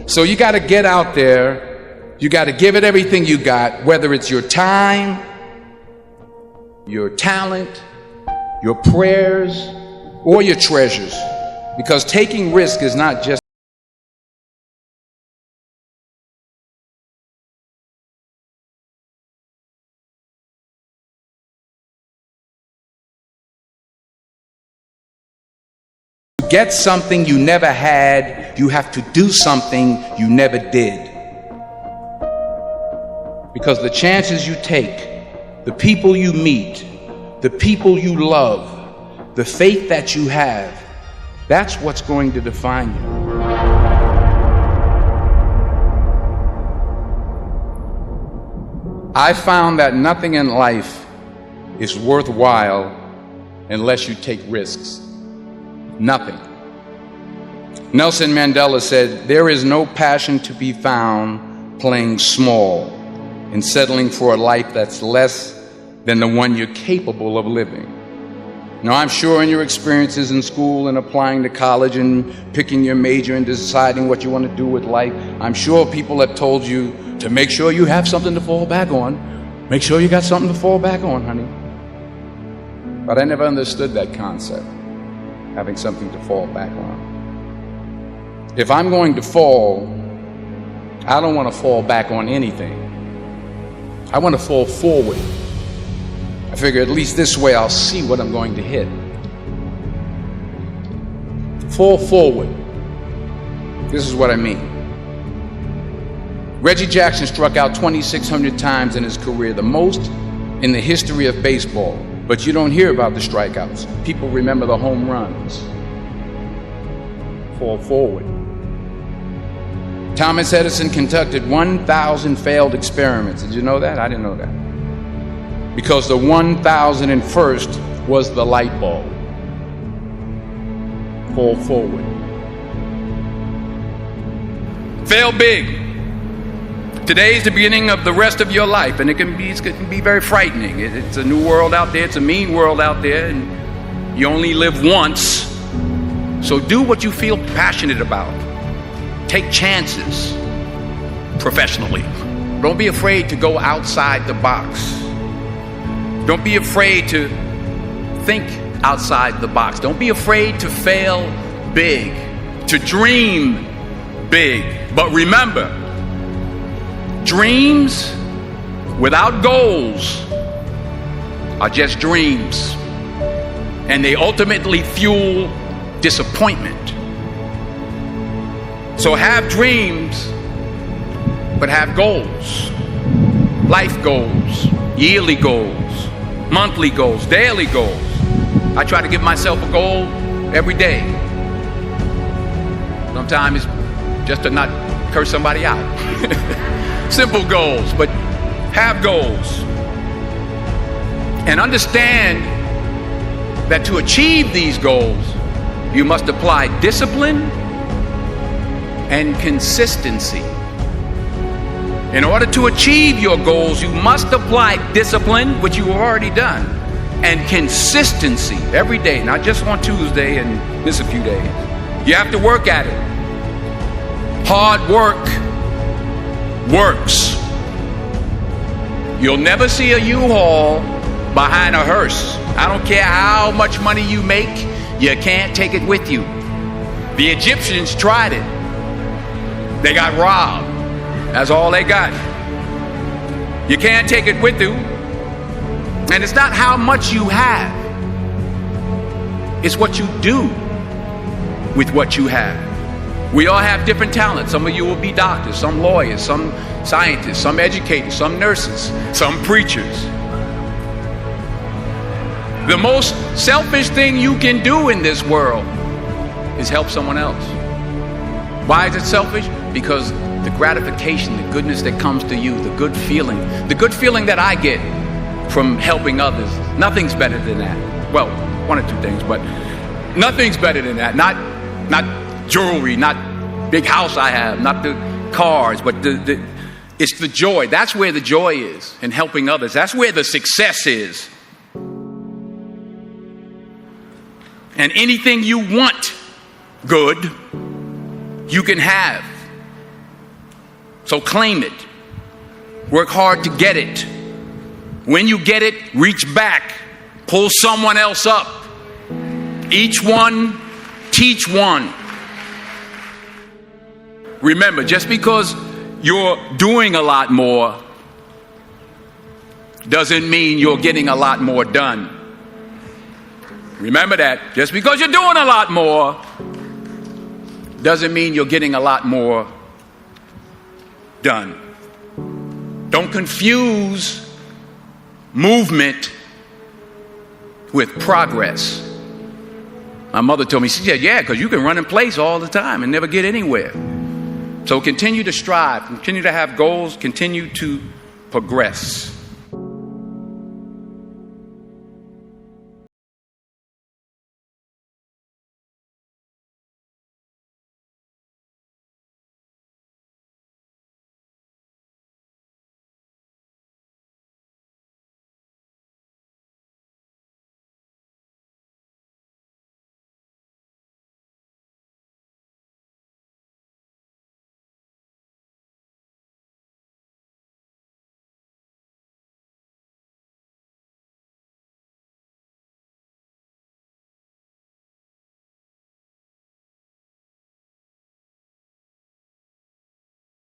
So you got to get out there. You got to give it everything you got, whether it's your time, your talent, your prayers, or your treasures. Because taking risk is not just to get something you never had. You have to do something you never did. Because the chances you take, the people you meet, the people you love, the faith that you have, that's what's going to define you. I found that nothing in life is worthwhile unless you take risks. Nothing. Nelson Mandela said, "There is no passion to be found playing small and settling for a life that's less than the one you're capable of living." Now, I'm sure in your experiences in school and applying to college and picking your major and deciding what you want to do with life, I'm sure people have told you to make sure you have something to fall back on. Make sure you got something to fall back on, honey. But I never understood that concept, having something to fall back on. If I'm going to fall, I don't want to fall back on anything. I want to fall forward. I figure at least this way I'll see what I'm going to hit. Fall forward. This is what I mean. Reggie Jackson struck out 2,600 times in his career, the most in the history of baseball. But you don't hear about the strikeouts. People remember the home runs. Fall forward. Thomas Edison conducted 1,000 failed experiments. Did you know that? I didn't know that. Because the 1,001st was the light bulb. Fall forward. Fail big. Today's the beginning of the rest of your life, and it can be very frightening. It's a new world out there. It's a mean world out there, and you only live once. So do what you feel passionate about. Take chances professionally. Don't be afraid to go outside the box. Don't be afraid to think outside the box. Don't be afraid to fail big, to dream big. But remember, dreams without goals are just dreams, and they ultimately fuel disappointment. So have dreams, but have goals. Life goals, yearly goals, monthly goals, daily goals. I try to give myself a goal every day. Sometimes it's just to not curse somebody out. Simple goals, but have goals. And understand that to achieve these goals, you must apply discipline and consistency. In order to achieve your goals, you must apply discipline, which you have already done, and consistency every day, not just on Tuesday and miss a few days. You have to work at it. Hard work works. You'll never see a U-Haul behind a hearse. I don't care how much money you make, you can't take it with you. The Egyptians tried it. They got robbed. That's all they got. You can't take it with you. And it's not how much you have. It's what you do with what you have. We all have different talents. Some of you will be doctors, some lawyers, some scientists, some educators, some nurses, some preachers. The most selfish thing you can do in this world is help someone else. Why is it selfish? Because the gratification, the goodness that comes to you, the good feeling that I get from helping others, nothing's better than that. Well, one or two things, but nothing's better than that. Not jewelry, not big house I have, not the cars, but it's the joy. That's where the joy is, in helping others. That's where the success is. And anything you want good, you can have So claim it. Work hard to get it. When you get it, reach back. Pull someone else up. Each one, teach one. Remember, just because you're doing a lot more doesn't mean you're getting a lot more done. Remember that. Just because you're doing a lot more doesn't mean you're getting a lot more done. Don't confuse movement with progress. My mother told me, she said, yeah, because you can run in place all the time and never get anywhere. So continue to strive, continue to have goals, continue to progress.